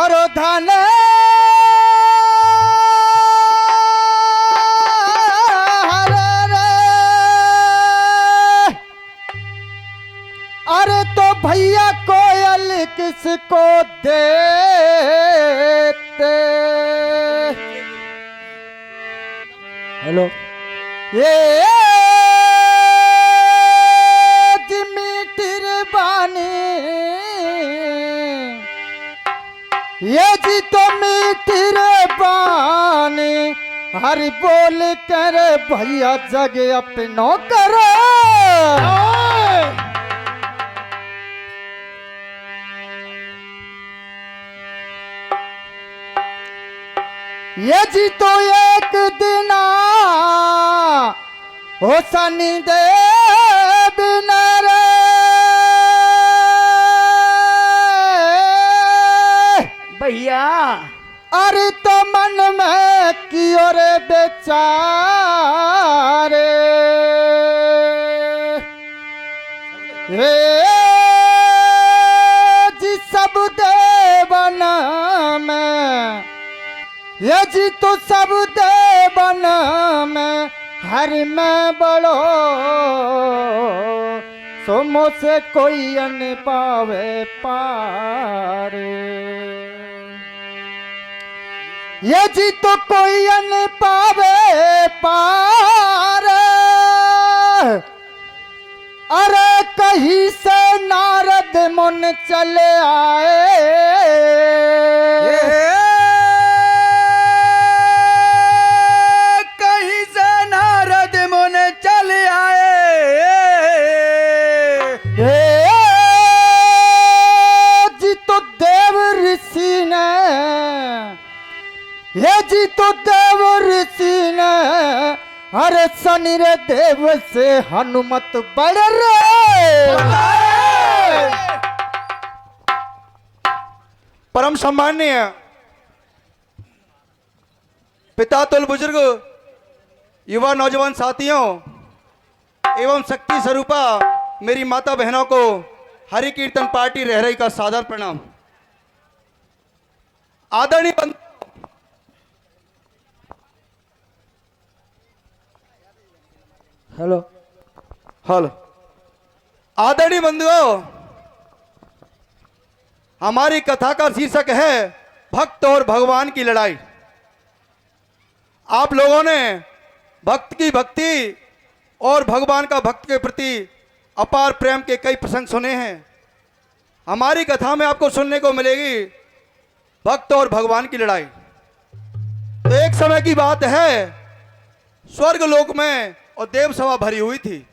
और धन अरे तो भैया कोयल किसको देते। हेलो ये मीठी बानी ये जी तो मीठी बानी हरि बोल कर भैया जग अपनो करो। ये जी तो एक दिन हो सनी दे बिना रे भैया। अरे तो मन में कियो रे बेचारे हे जी सब देवन में ये जी तो सब देवन में हर में बड़ो सोमो से कोई अन पावे पारे। ये जी तो कोई अन पावे पारे। अरे कहीं से नारद मुन चले आए ये जी तो देव ऋषि ने अरे शनि रे देव से हनुमत बढ़ रे। परम सम्माननीय पिता तुल बुजुर्ग युवा नौजवान साथियों एवं शक्ति स्वरूपा मेरी माता बहनों को हरि कीर्तन पार्टी रहरई का सादर प्रणाम। आदरणीय हेलो हेलो आदरणीय बंधुओं, हमारी कथा का शीर्षक है भक्त और भगवान की लड़ाई। आप लोगों ने भक्त की भक्ति और भगवान का भक्त के प्रति अपार प्रेम के कई प्रसंग सुने हैं। हमारी कथा में आपको सुनने को मिलेगी भक्त और भगवान की लड़ाई। तो एक समय की बात है, स्वर्ग लोक में और देव सभा भरी हुई थी।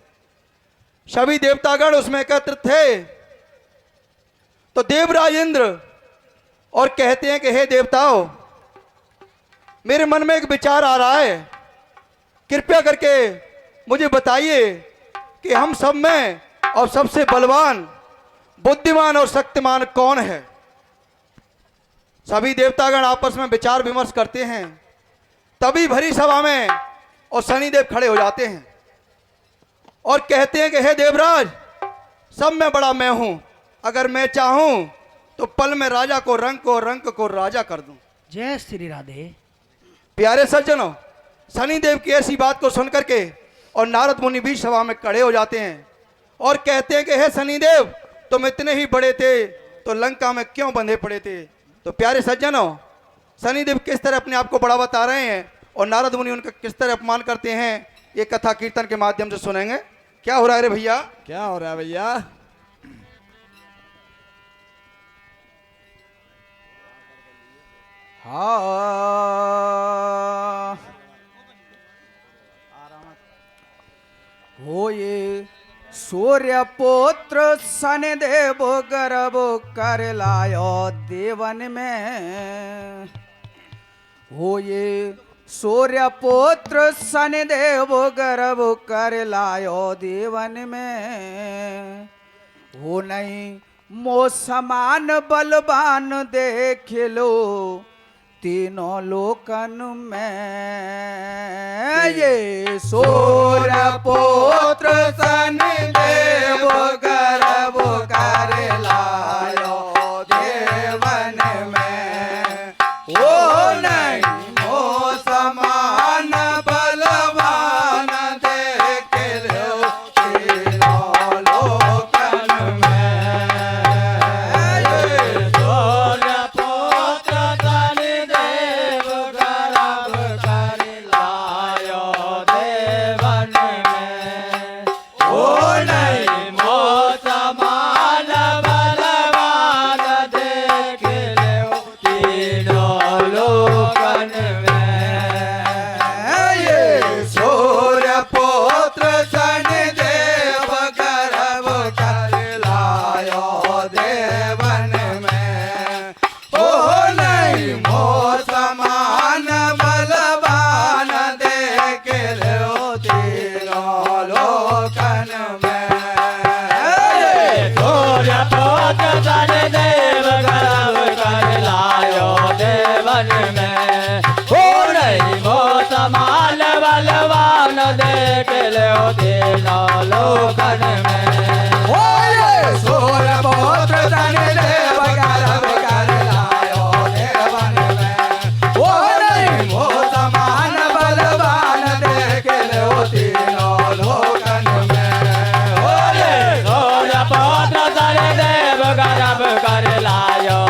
सभी देवतागण उसमें एकत्र थे। तो देवराज इंद्र और कहते हैं कि हे देवताओं, मेरे मन में एक विचार आ रहा है, कृपया करके मुझे बताइए कि हम सब में और सबसे बलवान, बुद्धिमान और शक्तिमान कौन है। सभी देवतागण आपस में विचार विमर्श करते हैं। तभी भरी सभा में और शनिदेव खड़े हो जाते हैं और कहते हैं कि हे देवराज, सब में बड़ा मैं हूं। अगर मैं चाहूं तो पल में राजा को रंक को राजा कर दूं। जय श्री राधे। प्यारे सज्जनों, शनिदेव की ऐसी बात को सुनकर के और नारद मुनि भी सभा में खड़े हो जाते हैं और कहते हैं कि हे शनिदेव, तुम इतने ही बड़े थे तो लंका में क्यों बंधे पड़े थे। तो प्यारे सज्जनों, शनिदेव किस तरह अपने आप को बड़ा बता रहे हैं और नारद मुनि उनका किस तरह अपमान करते हैं, ये कथा कीर्तन के माध्यम से सुनेंगे। क्या हो रहा है रे भैया? क्या हो रहा है भैया? हाँ हो ये सूर्य पुत्र शनिदेव गर्भ कर लायो देवन में। हो ये सूर्य पुत्र शनिदेव गर्भ कर लायो देवन में। हो नहीं मो समान बलवान देख लो तीनों लोकन में। ये सूर्य पुत्र शनिदेव गर्भ कर लायो देवन में। देव गर्भ कर लायो देवन में हो नहीं वो समाल बलवान देख लो तीनों लोकन में ओए सूर पुत्र सन देव गर्भ कर लायो देवन में ओ नहीं वो समान बलवान देख लो तीनों लोकन में सूर्य पुत्र सन देव गर्भ कर लायो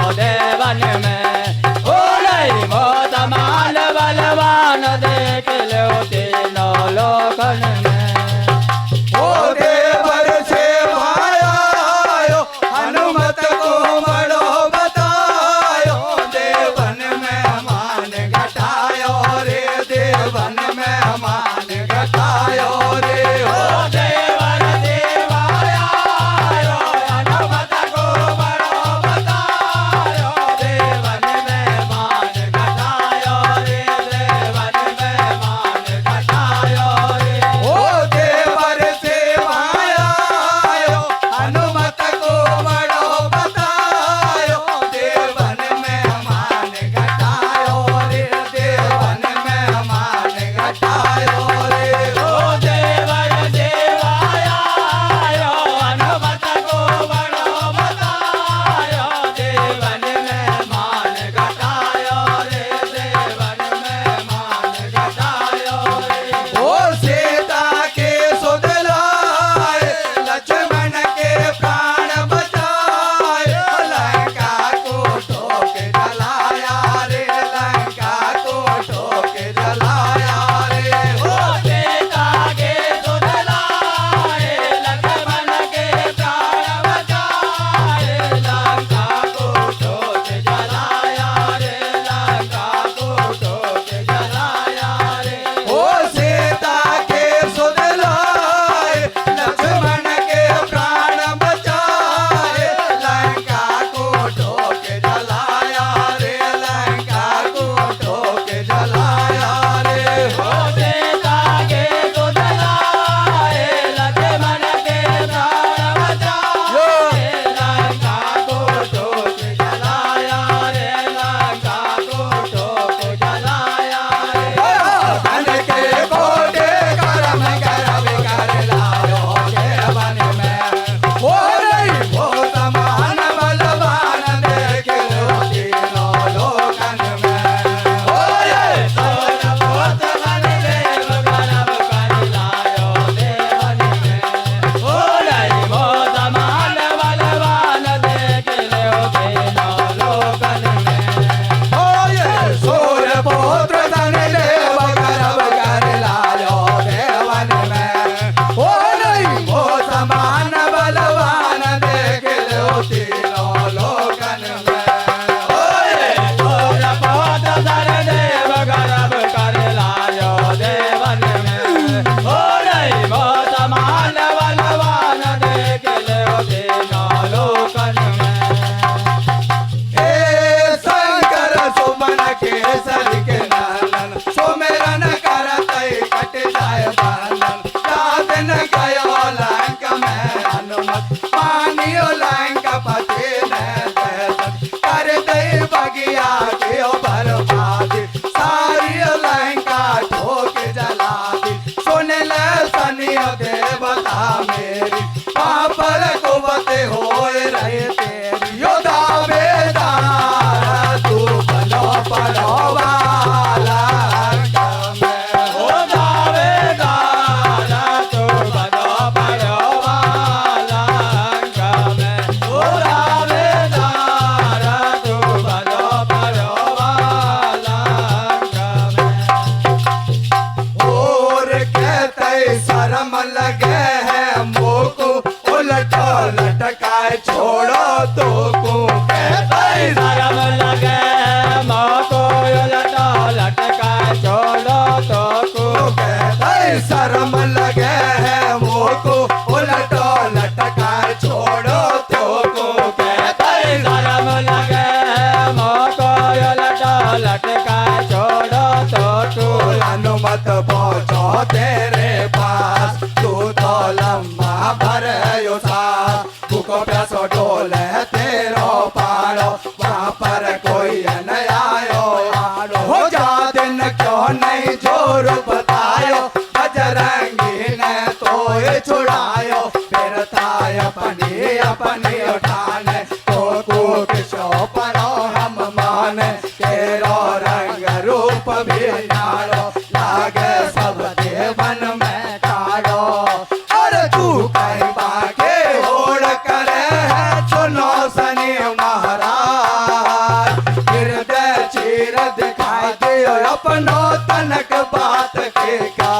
अपनो तनक बात के का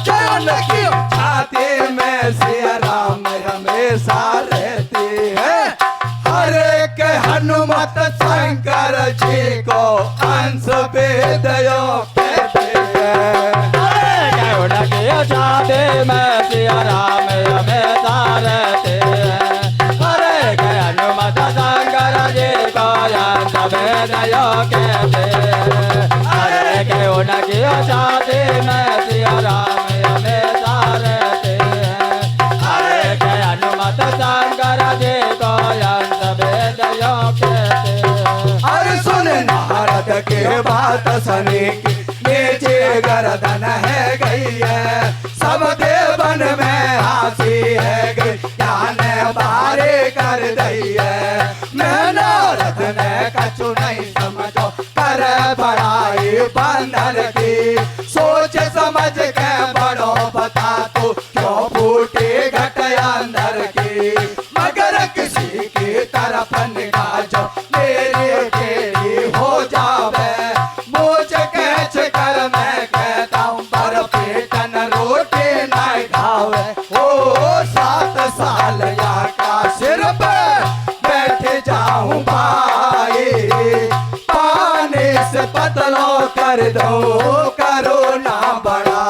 जन की छाती में सिया राम हमेशा रहती है। हरे के हनुमत शंकर जी को अंश वेदयो कहते हैं। छाते में सिया राम हमेशा रहते हैं। हरे के हनुमत शंकर जी को अंश वेदयो कहते हैं। हरे के उनकी छाते में सिया राम हमेशा रहते हैं। हरे के हनुमत शंकर जी को अंश वेदयो कहते हैं। अरे सुन नारद के बात सनी की नीचे गर्दन है गई है। सब देवन में हासी है गई ज्ञान बारे कर दई है। मैं नारद ने कछु नहीं समझो कर बड़ाई बंदर की। सोच समझ के बड़ो बता तू क्यों फूटी घट अंदर की। मगर किसी की तरफ निगाह जो मेरी तेरी हो जावे। मुझ कैच कर मैं कहता हूँ पर पेटन रोटी नहीं खावे। ओ 7 साल या का सिर पे बैठ जाऊं भाई। पानी से पतलो कर दो करो ना बड़ा।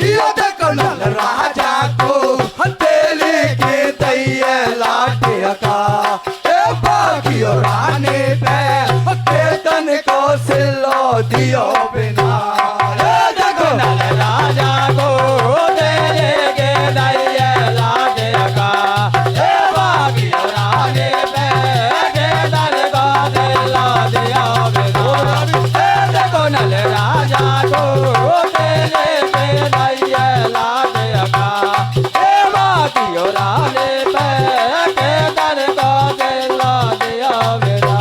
ये देखो नल राजा को हथेली की दैये लाठी का। ए बाकियो रानी पे केतन को सिलो दियो बिना। ए देखो नल राजा को तेरे के दैये लागे का। ए बागियो रानी पे केतन को दिलो दियो बिना। ए देखो नल राजा को तेरे के दैये लागे का। ए बागियो रानी पे केतन को दिलो दियो बिना।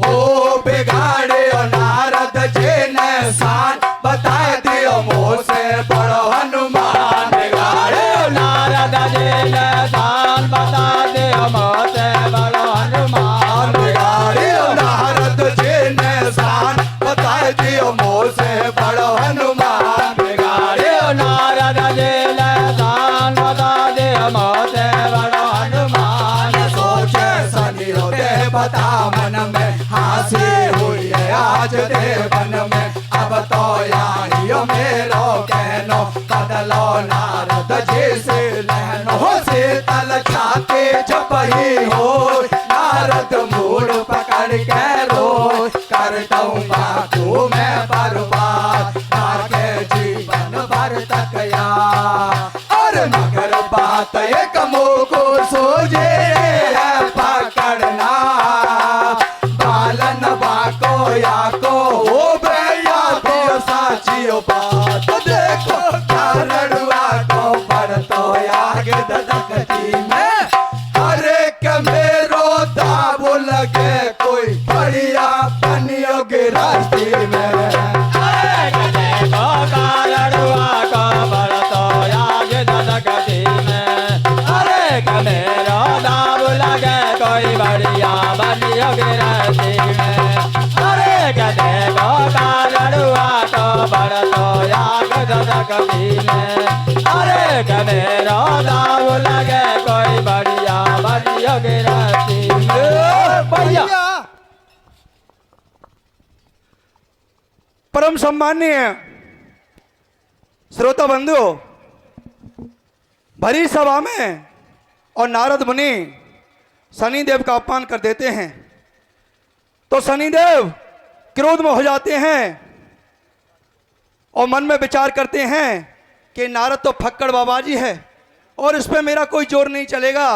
ओ बिगाड़े नारद जी ने शान बता दियो मोसे बड़ो हनुमान। बिगाड़े नारद जी ने शान बता दे मोसे बड़ो हनुमान। बिगाड़े नारद जी ने शान बता दियो मोसे बड़ो हनुमान। बिगाड़े नारद जी ने शान बता दे मोसे बड़ो हनुमान। सोचे सनियो दे बता मन में हासी हुई है आज देवन में। अब तो यारियो मेरो कहनो बदलो नारद जी से लहनो। हो शीतल छाती जपही हो नारद मूड पकड़ के रो। कर दूंगा तू मैं बर्बाद आगे जीवन भर तक यार। और मगर बात एक मुझको सोझे है पकड़ना। बालन बाको या को हो भैया को साचियो बात। देखो क्या लड़ुआ को पर तो आगे धधकती में। अरे के मेरो दाबो लगे कोई बढ़िया बनियोगे रास्ते में। देखो कालड़ुआ को बरतो याग धधकती में। अरे के मेरो दाब लगे कोई बढ़िया बनियोगे रास्ते में। अरे के देखो कालड़ुआ को बरतो याग धधकती में। अरे के मेरो दाब लगे कोई बढ़िया बनियोगे रास्ते में। भैया परम सम्माननीय श्रोता बंधु, भरी सभा में और नारद मुनि शनिदेव का अपमान कर देते हैं तो शनिदेव क्रोध में हो जाते हैं और मन में विचार करते हैं कि नारद तो फक्कड़ बाबाजी है और इस पे मेरा कोई जोर नहीं चलेगा।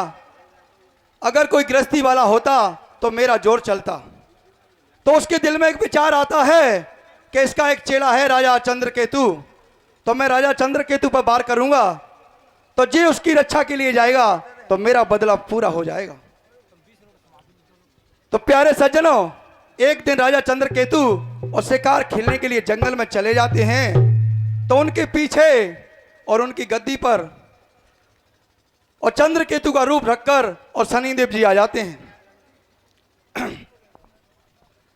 अगर कोई गृहस्थी वाला होता तो मेरा जोर चलता। तो उसके दिल में एक विचार आता है कि इसका एक चेला है राजा चंद्रकेतु, तो मैं राजा चंद्रकेतु पर वार करूंगा तो जी उसकी रक्षा के लिए जाएगा तो मेरा बदला पूरा हो जाएगा। तो प्यारे सज्जनों, एक दिन राजा चंद्रकेतु और शिकार खेलने के लिए जंगल में चले जाते हैं तो उनके पीछे और उनकी गद्दी पर और चंद्रकेतु का रूप रखकर और शनिदेव जी आ जाते हैं।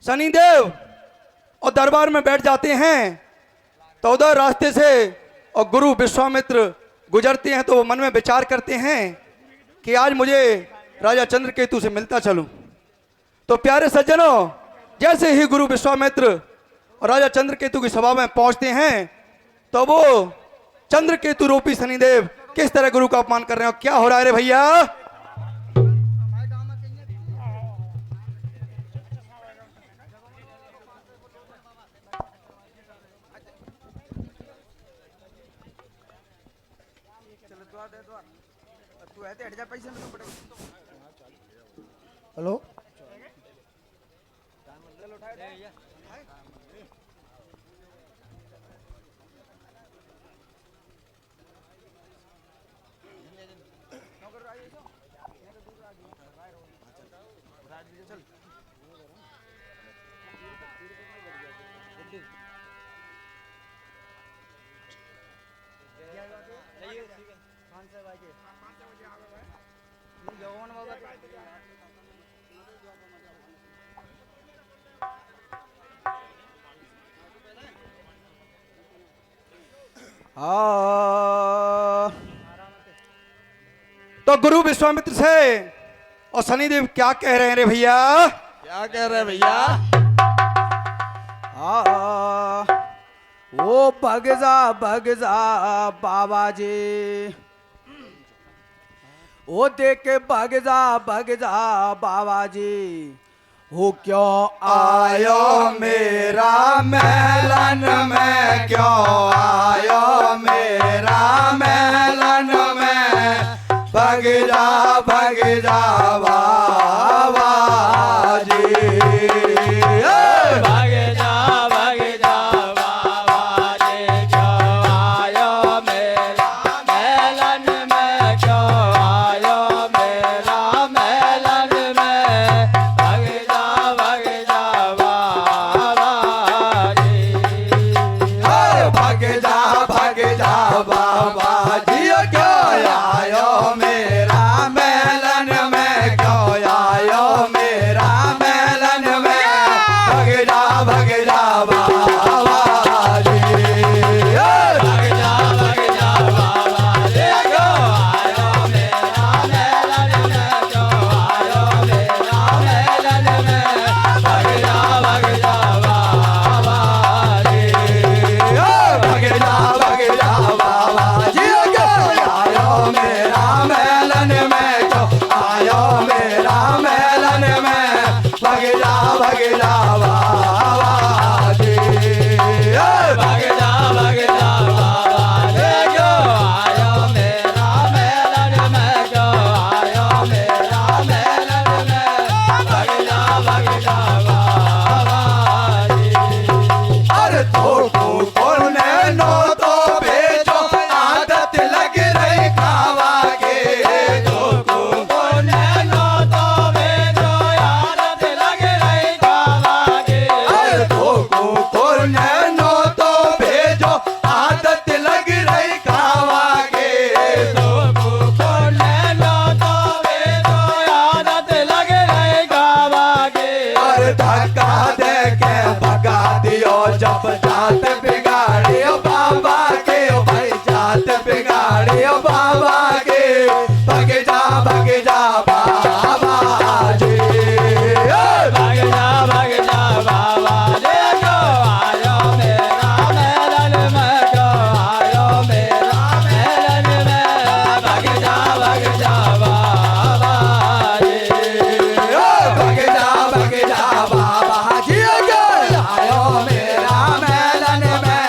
शनिदेव और दरबार में बैठ जाते हैं तो उधर रास्ते से और गुरु विश्वामित्र गुजरते हैं तो वो मन में विचार करते हैं कि आज मुझे राजा चंद्रकेतु से मिलता चलूं। तो प्यारे सज्जनों, जैसे ही गुरु विश्वामित्र और राजा चंद्रकेतु की सभा में पहुंचते हैं तो वो चंद्रकेतु रूपी शनिदेव किस तरह गुरु का अपमान कर रहे हैं। क्या हो रहा है रे भैया? हेलो तो गुरु विश्वामित्र से और शनिदेव क्या कह रहे हैं रे भैया? क्या कह रहे भैया? ओ भग जा बाबा जी, ओ देख के भग जा बाबा जी, हो क्यों आयो मेरा मेलन में, क्यों आयो मेरा मेलन में, भग जा बाबा जी, भाग जा बाबा जी, क्यों आयो मेरा मेलन में, क्यों आयो मेरा मेलन में, भाग जा बाबा जी। भग जा बाबा जी, क्यों आयो मेरा मेलन में, क्यों आयो मेरा मेलन में, भग जा बाबा जी, भाग जा बाबा जी, क्यों आयो मेरा मेलन में, क्यों आयो मेरा मेलन में, भाग जा बाबा जी। भग जा बाबा जी, क्यों आयो मेरा मेलन में, क्यों आयो मेरा मेलन में, भग जा बाबा जी, भाग जा बाबा जी, क्यों आयो मेरा मेलन में, क्यों आयो मेरा मेलन में, भाग जा बाबा जी। अरे तो कौन नो तो बेचो, आदत लग रही खावा के, कौन नो तो बेचो, आदत लग रही खावा के। अरे तो कौन नो तो बेचो, आदत लग रही खावा के, कौन नो तो बेचो, आदत लग रही खावा के। अरे धक्का दे के भगा दियो, जब जात बिगाड़ियो बाबा के, भाई जात बिगाड़ियो बाबा के, भग जा बाबा जी, भाग जा बाबा जी, क्यों आयो मेरा मेलन में, क्यों आयो मेरा मेलन में, भाग जा बाबा जी। भग जा बाबा जी, क्यों आयो मेरा मेलन में,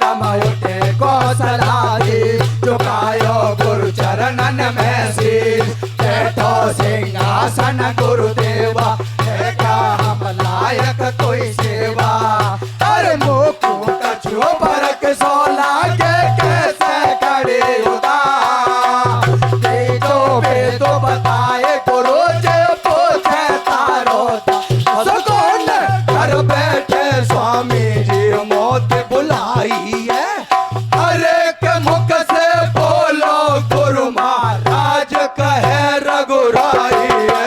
दम उठे कौशला जी, झुकायो गुरु चरणन में शीश, बैठो सिंहासन गुरुदेवा, है क्या हम लायक कोई सेवा। अरे मुखू कछु फर्क सोला के कैसे खड़े उदार, देखो वेदो बताए गुरु जे पूछे तारो सगुन, घर बैठे स्वामी जी मौत बुलाई है। अरे के मुख से बोलो गुरु महाराज कहे रघुराई है।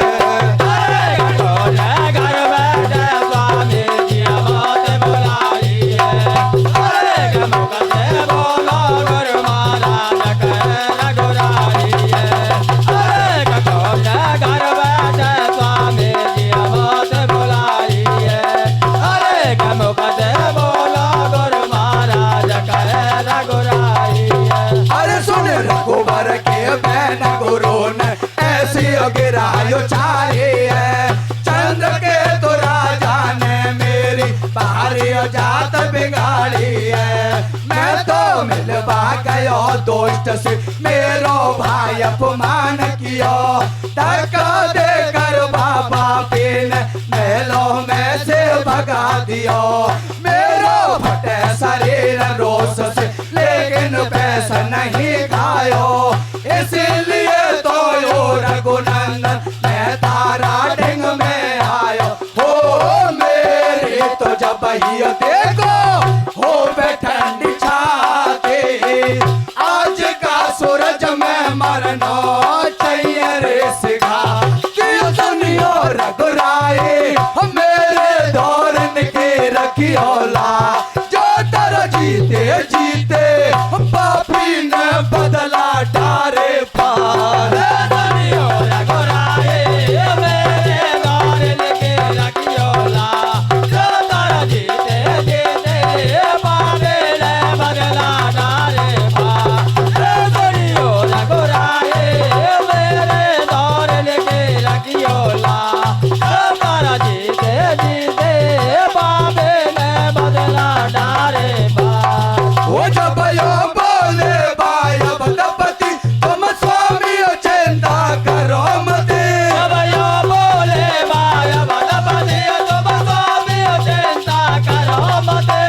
अरे सुन रघुवर के बहन गुरु ने ऐसी गिरायो चाहे है, चंद्र के तो राजा ने मेरी भारी जात बिगाड़ी है। मैं तो मिलवा गयो दोस्त से, मेरो भाई अपमान कियो, धक्का देकर बाबा पीन महलों में से भगा दियो। मेरो फटे शरीर रोष से, लेकिन पैसा नहीं खायो, इसीलिए तो यो रघुनंदन मैं तारा ढिंग में आयो। हो मेरी तो जब ही देखो हो ठंडी छाती, आज का सूरज में मरना चाहिए रे सिखा, क्यों सुनियो रघुराई मेरे धोरन की रखियोला, जो तर जीते जीते पापी ने बदला डारे पार। वो जब यो बोले भाई अब दपति, तुम स्वामी चिंता करो मते। जब यो बोले भाई अब दपति, तुम स्वामी चिंता करो मते।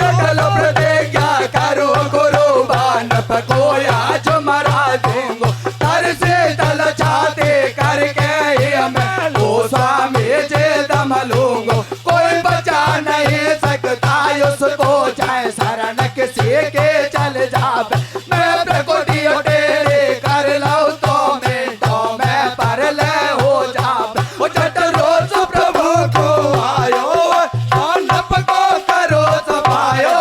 अटल प्रतिज्ञा करो गुरु बान पकोया आज मरा दूंगो, तर से तल छाते करके ही मैं वो स्वामी जे दम लूंगो। कोई बचा नहीं सकता उसको, चाहे शरण किसी के चल जावे। मैं प्रकोटी टेढ़े कर लऊं तो मैं पर ले हो जावे। वो जट रोज प्रभु को आयो, नप को करो सफायो।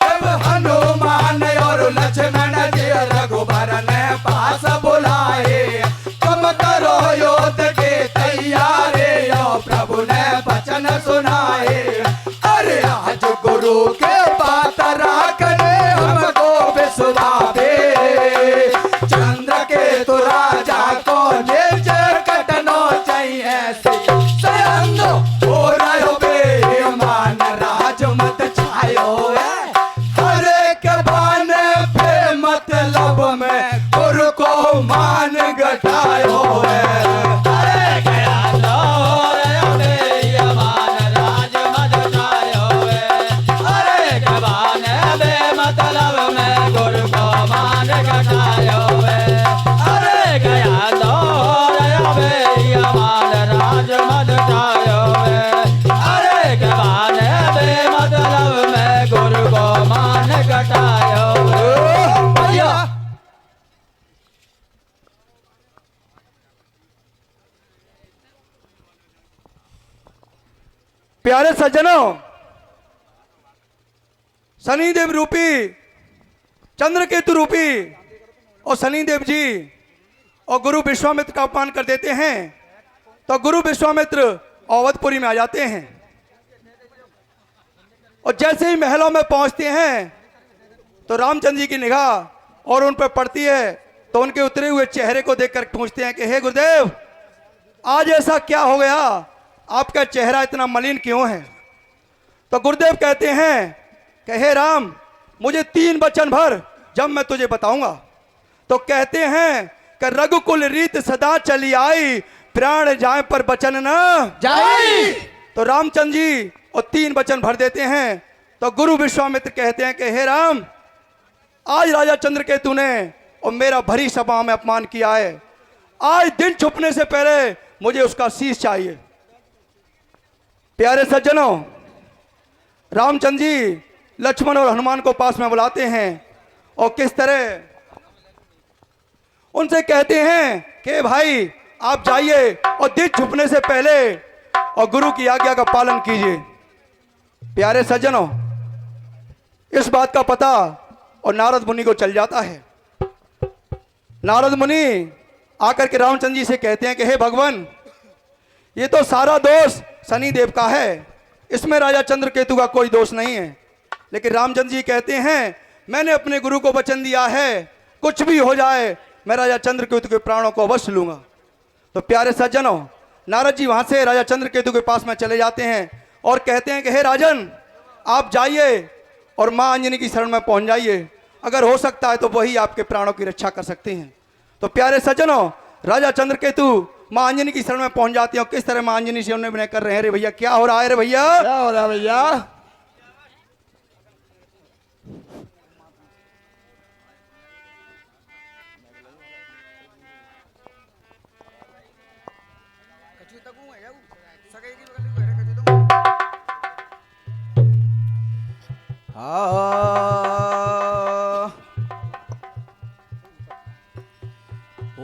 जब हनुमान और लक्ष्मण जी रघुबर ने पास बुलाए, तुम करो युद्ध के तैयारे, प्रभु ने वचन सुनाए। अरे आज गुरु के बात राखने हमको विश्वावे, चंद्र के तो राजा को निज कटनो चाहिए स्वयं हो रहो बेईमान राज मत छायो है। हर एक बाने पे मतलब में गुरु को मान घटायो है। प्यारे सज्जनों, शनिदेव रूपी, चंद्रकेतु रूपी और शनिदेव जी और गुरु विश्वामित्र का अपमान कर देते हैं, तो गुरु विश्वामित्र अवधपुरी में आ जाते हैं। और जैसे ही महलों में पहुंचते हैं तो रामचंद्र जी की निगाह और उन पर पड़ती है, तो उनके उतरे हुए चेहरे को देखकर पूछते हैं कि हे गुरुदेव, आज ऐसा क्या हो गया, आपका चेहरा इतना मलिन क्यों है। तो गुरुदेव कहते हैं कि हे राम, मुझे 3 वचन भर, जब मैं तुझे बताऊंगा। तो कहते हैं कि रघुकुल रीत सदा चली आई, प्राण जाए पर वचन न जाई। तो रामचंद्र जी और 3 वचन भर देते हैं। तो गुरु विश्वामित्र कहते हैं कि हे राम, आज राजा चंद्रकेतु ने और मेरा भरी सभा में अपमान किया है। आज दिन छुपने से पहले मुझे उसका शीश चाहिए। प्यारे सज्जनों, रामचंद्र जी लक्ष्मण और हनुमान को पास में बुलाते हैं और किस तरह उनसे कहते हैं कि भाई आप जाइए और दिन छुपने से पहले और गुरु की आज्ञा का पालन कीजिए। प्यारे सज्जनों, इस बात का पता और नारद मुनि को चल जाता है। नारद मुनि आकर के रामचंद्र जी से कहते हैं कि हे भगवान, ये तो सारा दोष शनि देव का है, इसमें राजा चंद्रकेतु का कोई दोष नहीं है। लेकिन रामचंद्र जी कहते हैं मैंने अपने गुरु को वचन दिया है, कुछ भी हो जाए मैं राजा चंद्रकेतु के प्राणों को अवश्य लूंगा। तो प्यारे सज्जनों, नारद जी वहां से राजा चंद्रकेतु के पास में चले जाते हैं और कहते हैं कि हे राजन, आप जाइए और मां अंजनी की शरण में पहुंच जाइए, अगर हो सकता है तो वही आपके प्राणों की रक्षा कर सकते हैं। तो प्यारे सज्जनों, राजा चंद्रकेतु मां अंजनी की शरण में पहुंच जाते हैं और किस तरह मां अंजनी से उन्हें कर रहे हैं। रे भैया क्या हो रहा है रे भैया? क्या हो रहा है भैया?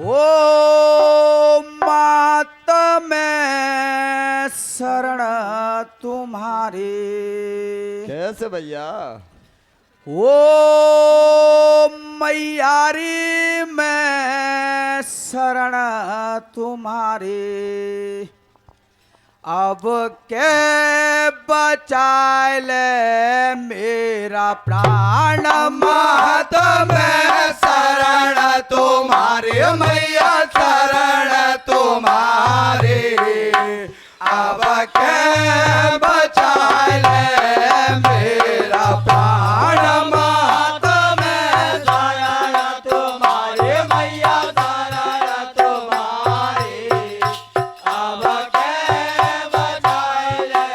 ओ मात में शरण तुम्हारी, कैसे भैया? ओ मैयारी में शरण तुम्हारी, अब के बचाए ले मेरा प्राण। मात में शरण तुम्हारे मैया, शरण तुम्हारे, अब के बचाए ले मेरा प्राण। मात में शरण तुम्हारे मैया, शरण तुम्हारे, अब के बचाए ले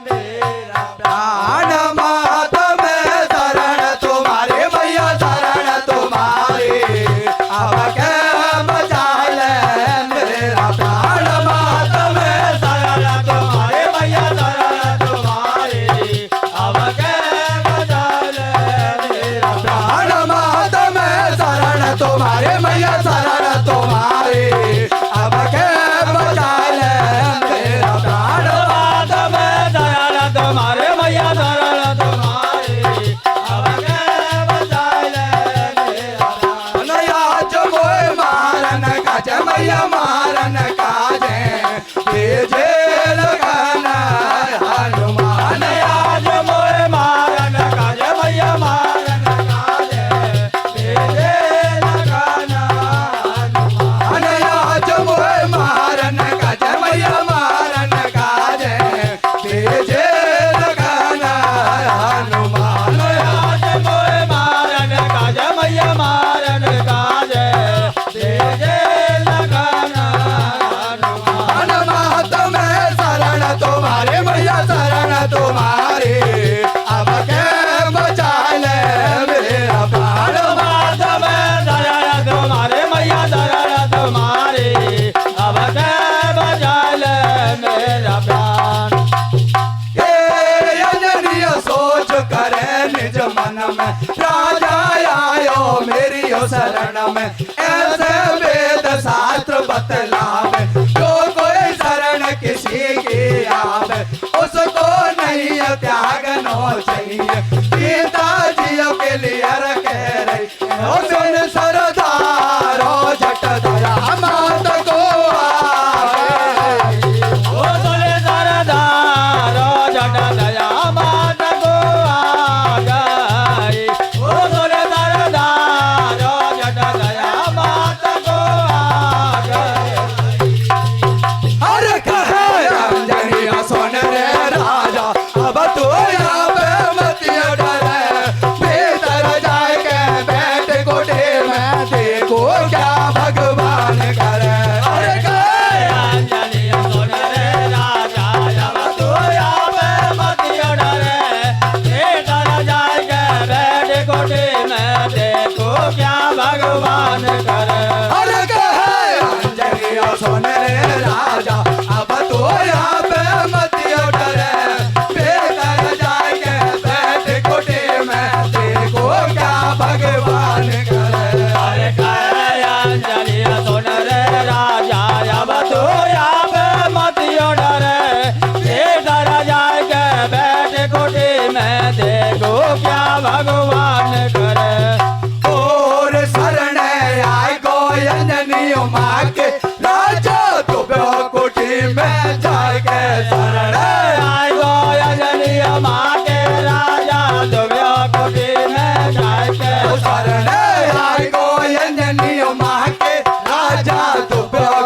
मेरा प्राण। मात में शरण तुम्हारे मैया, शरण तुम्हारे, अब के बचाए ले मेरा प्राण। मात में शरण तुम्हारे मैया, शरण तुम्हारे, अब के बचाए ले मेरा प्राण। मात में शरण तुम्हारे मैया, शरण तुम्हारे, अब के बचाए ले मेरा प्राण। मात में शरण तुम्हारे मैया, शरण तुम्हारे, अब के बचाए ले मेरा प्राण। आज मोए मारन काज मैया, मारन काजे भेजे लगाना हनुमान। आज मोए मारन काज मैया, मारन काजे भेजे लगाना हनुमान। आज मोए मारन काज मैया, मारन काजे भेजे लगाना हनुमान। आज मोए मारन काज मैया, मारन काजे भेजे लगाना हनुमान। मात में शरण तुम्हारे मैया, शरण तुम्हारे, अब के बचाए ले मेरा प्राण। मात में शरण तुम्हारे मैया, शरण तुम्हारे, अब के बचाए ले मेरा प्राण। ये अंजनीय सोच करे निज मन में, राजा आयो मेरी शरण में। ऐसे वेद शास्त्र बतलावे, जो कोई शरण किसी की आवे, उसको नहीं त्यागनो चाहिए। सीता जी के लिए रखे रही, सुन सरदारो झट दया मात को आवे। ओ सुन सरदारो झट दया मात को आ गई। ओ सुन सरदारो झट दया मतियो डरे बेदर जाएंगे बैठ कोटे में देखो क्या भगवान करे। अरे कहे अंजलि सुन रे राजा अब तू अब मतियो डरे बेदर जाएंगे बैठ कोटे में देखो क्या भगवान करे। और शरण आए गो अंजनी माँ के राजा तो कोठी में जाएंगे शरण आय गो अंजलि माँ के राजा दुव्य कोठी में जाके शरण आए गो अंजनी माँ के राजा तो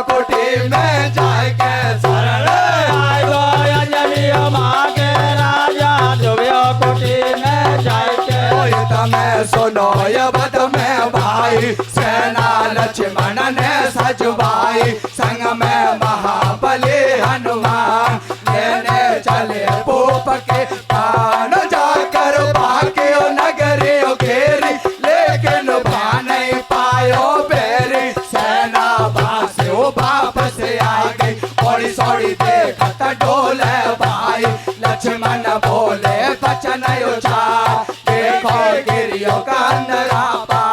कोठी में जाएंगे शरण आय गो अंजलि माँ के राजा दुव्य कोठी में जाके। ओए तमें सुनो ये बद में भाई सेना लक्ष्मण ने सजवाई संग में महाबली हनुमान लेने चले पोप के पान जाकर भाग्य नगरी घेरी लेकिन भा नहीं पायो बेरी सेना बासियो वापस आ गई थोड़ी सौड़ी देखत डोले भाई लक्ष्मण बोले बचन उचार देखो गिरियो का अंदरा पा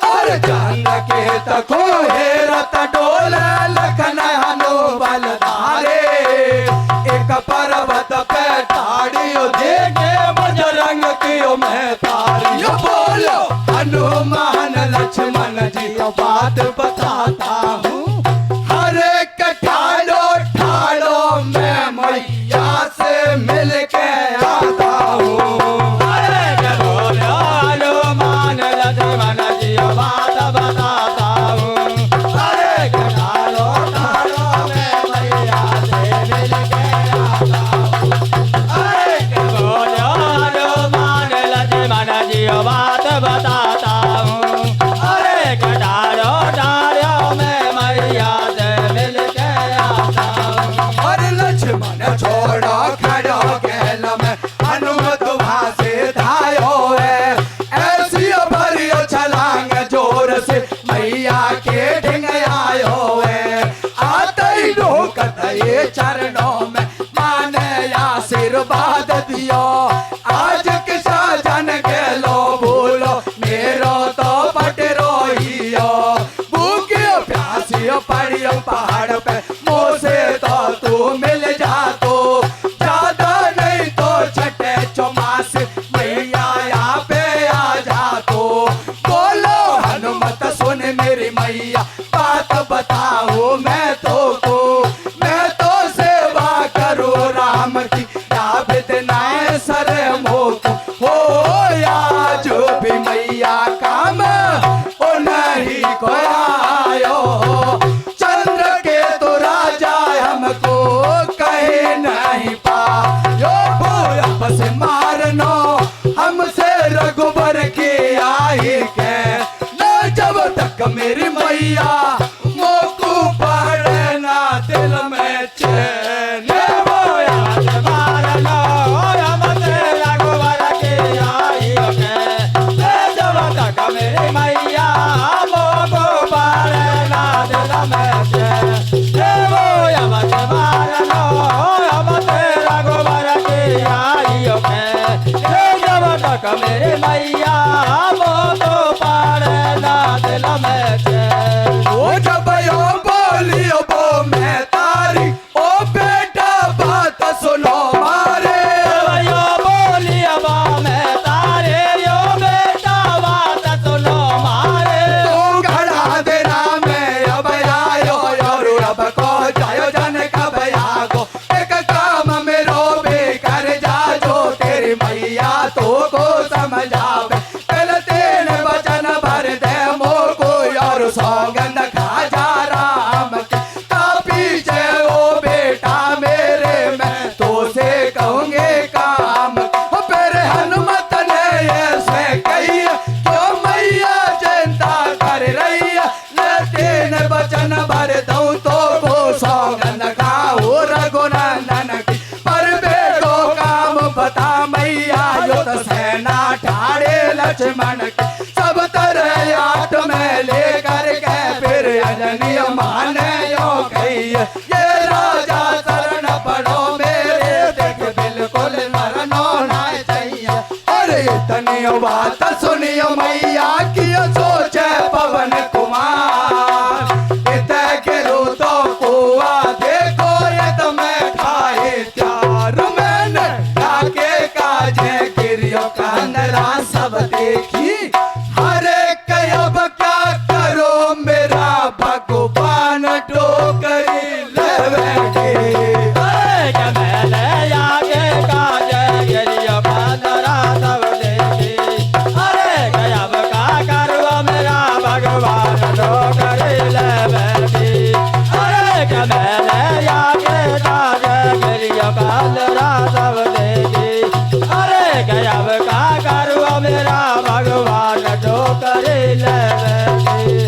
और जान के तको हेरत डोले लखन हनु बलधारे एक पर्वत पे ताड़ियो देखे बजरंग कियो मैं तारियो बोलो हनुमान लक्ष्मण जी को बात बताता हूँ हर एक ठाड़ो ठाड़ो मैं मैया से मिल के आता हूँ। अरे जब हनुमान लक्ष्मण जी बात बताता हूँ अरे ठाड़ो ठाड़ो मैं मैया से मिल के आता हूँ। अरे जब हनुमान लक्ष्मण जी बात बताता हूँ अरे ठाड़ो ठाड़ो मैं मैया से मिल के आता हूँ। और लक्ष्मण छोड़ो खड़ो गैल में हनुमत वहां से धायो है ऐसी भरियो छलांग जोर से मैया के ढिंग आयो है आते ही ढोकत ये चरणों में माने आशीर्वाद दियो आज किसा जन गेलो भूलो मेरो तो पट रोहियो भूखियो प्यासियो पड़ियो पहाड़ पे मोसे तो तू मिल जा तो ज्यादा नहीं तो छठे चौमास मैया यहाँ पे आ जा तो बोलो हनुमत सुन मेरी मैया बात बताओ मैं तो को मैं तो सेवा करूँ राम की याद नाय सर मोक हो आज भी मैया काम ओ नहीं को आयो चंद्र के तो राजा हमको कहे नहीं पायो भूया से मारनो हमसे रघुबर की आई के न जब तक मेरी मैया मोकू पढ़ना दिल में चैन मेरी मैया मोको पारना दिल में से वो यमत मारनो हम तेरा गोबर की आइयो में जब तक मेरी मैया मोको पारना दिल में से ओ जब यो बोलियो वो मैं तारी ओ बेटा बात सुनो मारे यो बोलिया बा मैं तारे यो बेटा बात सुनो मारे तू घड़ा देना मैं अब आयो और अब को जायो जन कब आगो एक काम मेरो भी कर जा जो तेरी मैया तो को समझावे सुनियो बात सुनियो मैया की सोचे पवन कुमार इत गिरो तो कुआ देखो ये तो मैं खाए त्यार मैंने लाके काजे गिरियो कांदरा सब देखी हरे कयब क्या करो मेरा भगवान टोकरी लेवेगी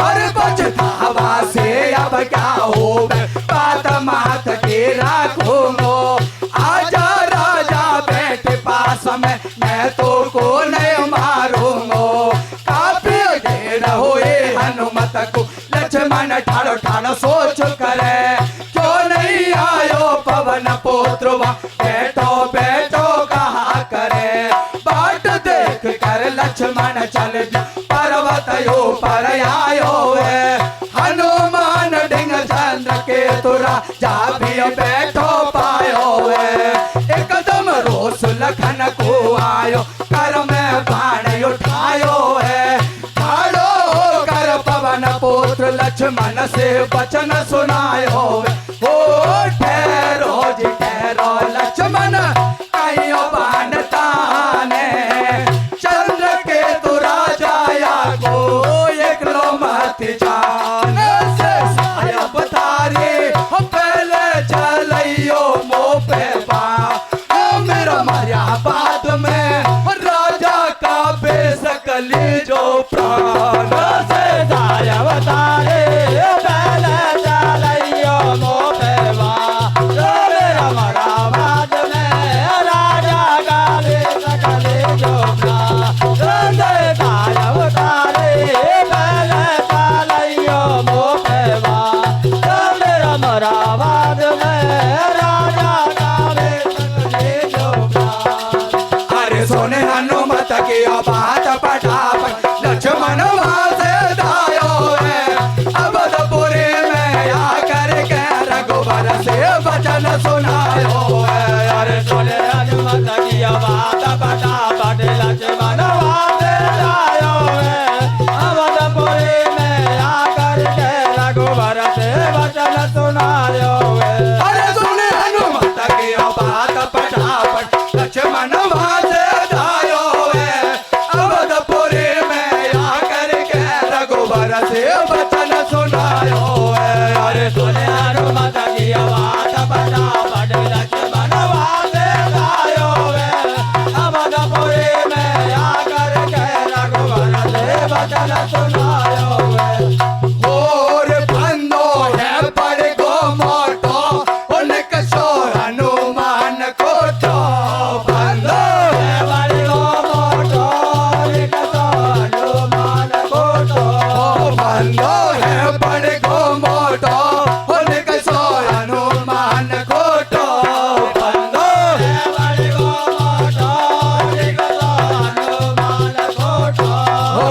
अरे बचतावा से अब क्या हो बात मात के राखूंगो आजा राजा बैठे पास में मैं तो को नहीं मारूंगो काफी देर हुए हनुमत को लक्ष्मण ठाड़ो ठाड़ो सोच करे क्यों नहीं आयो पवन पुत्र बैठो बैठो कहा करे बाट देख कर लक्ष्मण चल पर्वत यो पर आयो है हनुमान डिंग चंद्र के तुरा जा भी बैठो पायो है एकदम रोस लखन को आयो कर में बाण उठायो है ठाड़ो कर पवन पुत्र लक्ष्मण से वचन सुनायो है हो ठहरो जी ठहरो लक्ष्मण कहियो बाण ताने चंद्र के तुरा जाया को एक लो मत जाने से सायब तारे पहले चलियो मो पे बा मेरा मारिया बाद में राजा का बेसकली जो प्राण से सायब तारे पहले चलियो मो पे बा मेरा मारा बाद में राजा का बेसकली जो प्राण अरे सोने हनुमत की बात पटापट लक्ष्मण वहां से दायो है अवधपुरी में आकर के रघुवर से वचन सुनायो है अरे सोने हनुमत की बात पटापट लक्ष्मण वहां से दायो है अवधपुरी में आकर के रघुवर से वचन सुनायो है अरे सुने हनुमत की बात पटापट लक्ष्मण वहां से दायो है अवधपुरी में आकर के रघुवर से वचन सुनायो है अरे सुने हनुमत की बात पटापट लक्ष्मण वहां से दायो है अवधपुरी में आकर के रघुवर से वचन सुनायो है और बंदो है बड़ गो मोटो उनके शोर हनुमान को तो बंदो है बड़ गो मोटो उनके शोर हनुमान को तो बंदो है बड़ गो मोटो उनके शोर हनुमान को तो बंदो है बड़ गो मोटो उनके शोर हनुमान को तो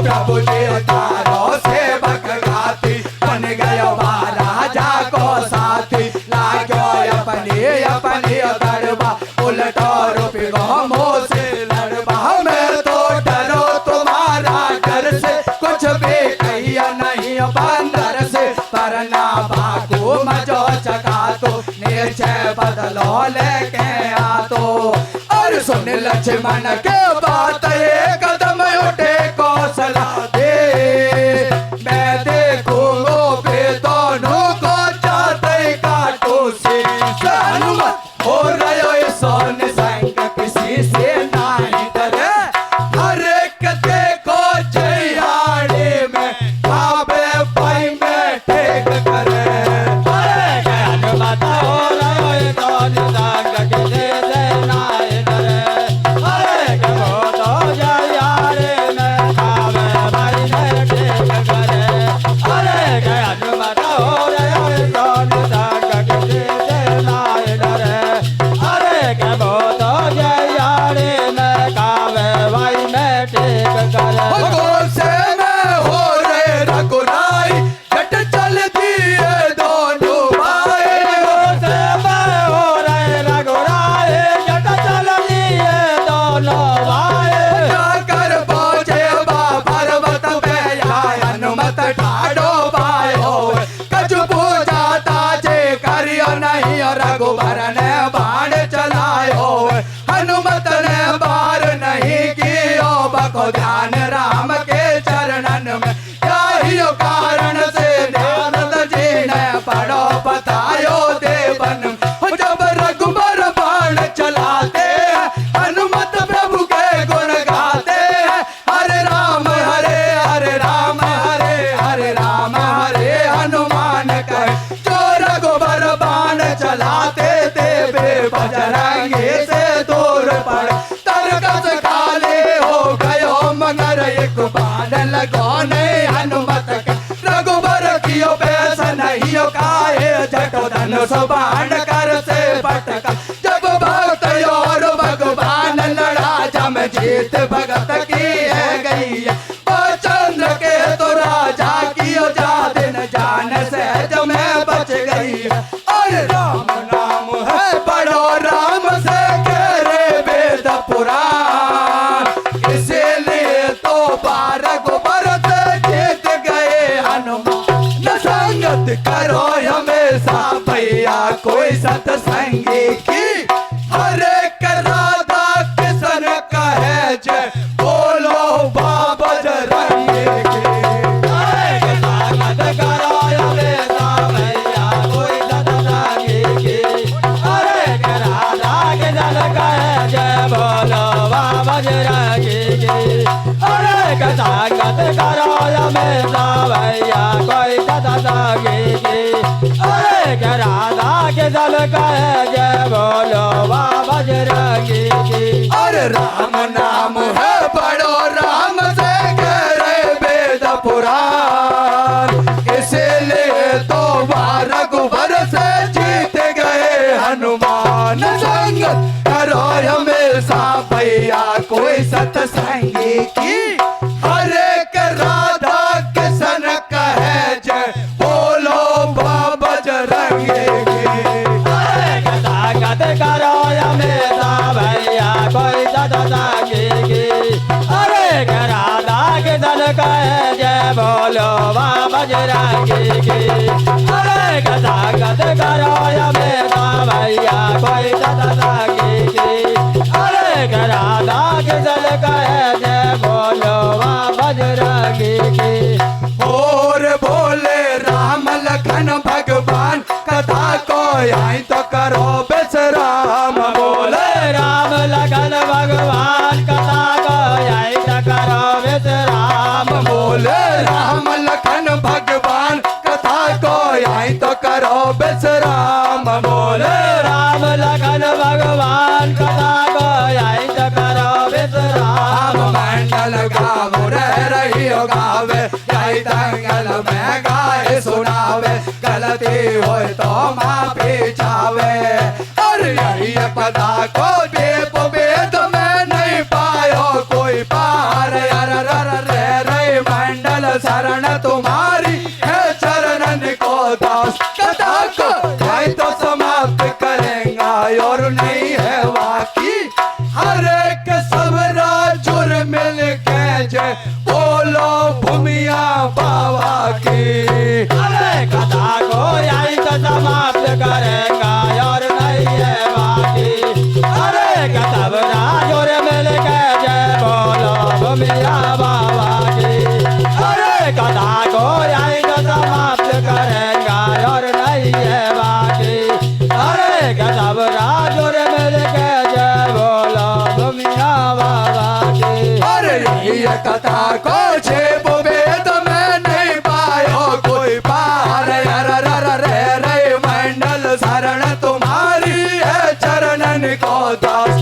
प्रभु जी तारो सेवक गाती बन गयो महाराजा को साथी लाग्यो अपनी दरबा उलटो रूपी गो से लड़बा मैं तो डरो तुम्हारा डर से कुछ भी कहिया नहीं बंदर से परना भागो मजो चका तो नीचे बदलो लेके आ तो और सुन लक्ष्मण के बात एक कदम उठे कौशला दे मैं देखूंगो पे दोनों को जाते काटो से हनुमत हो रहो सोन संग किसी से नहीं डरे हर एक देखो जयाड़े में भावे भाई में टेक करे हनुमत हो रहो सोन संग किसी से नहीं डरे हर एक तो जयाड़े में भावे भाई में टेक करे हनुमत हो रहो सोन संग किसी से नहीं डरे हरे के बाण चलायो हनुमत ने बार नहीं कियो बको ध्यान राम के चरणन में यही कारण से नारद जी ने पढ़ो बतायो देवन में जब रघुबर बाण चलाते हैं हनुमत प्रभु के गुण गाते हैं हरे राम हरे राम हरे राम हरे हनुमान कहे जो रघुबर बाण चलाते देवे बजरंगी से दूर पड़ तरकस खाली हो गयो मगर एक बाण लगो नहीं हनुमत के रघुबर कियो पैस नहीं हो काहे जटो धनुष बाण कर से पटका जब भक्त और भगवान लड़ा जम जीत भगत की है गई है चंद्र के तो राजा कियो जा दिन जान से जमे बच गई है अरे राम नाम है बड़ो राम से करे वेद पुराण इसीलिए तो बारह गोबर से जीत गए हनुमान संगत करो हमेशा भैया कोई सत्संगी की हरे राधा किशन कहे जय बोलो बाबा जरंगी की संगत करो हमेशा भैया कोई सत्संगी की हरे राधा किशन कहे जय बोलो बाबा जरंगी की हरे संगत करो हमेशा भैया कोई सत्संगी की हरे राधा किशन कहे जय बोलो बाबा जरंगी की अरे राम नाम है बड़ो राम से करे वेद पुराण इसीलिए तो रघुबर से जीत गए हनुमान संगत करो हमेशा भैया कोई सत्संगी की हरे राधा किशन कहे जय बोलो बाबा जरंगी की संगत करो हमेशा भैया कोई सत्संगी की हरे राधा किशन कहे जय बोलो बाबा जरंगी की हरे संगत करो हमेशा भैया कोई सत्संगी की हरे राधा किशन कहे जय बोलो बाबा जरंगी की और बोले राम लखन भगवान कथा को आई तो करो विश्राम बोले राम लगन भगवान कथा को आई तो करो विश्राम बोले राम लखन भगवान कथा को आई तो करो विश्राम बोले राम लगन भगवान कथा को आई तो करो विश्राम राम मंडल गाव रही हो गावे यही दंगल में गाए सुनावे गलती हो तो माफी चावे और यही पदा को बेप वेद में नहीं पायो कोई पार रे मंडल शरण तुम्हारी है चरणन को दास कथा को यही तो समाप्त करेंगे और नहीं है बाकी हर एक सब राजुर मिल के जय बोलो भूमिया बाबा की अरे कथा को आई तो समाप्त करेगा और नहीं है बाकी अरे कथब राजोर मिल के जय बोलो भूमिया बाबा की अरे कथा को आई तो समाप्त करेगा और नहीं है बाकी अरे कथब राजोर मिल के जय बोलो भूमिया बाबा की अरे ये कथा को छेप वेद में नहीं पायो कोई पार रे मंडल शरण तुम्हारी है चरणन को दास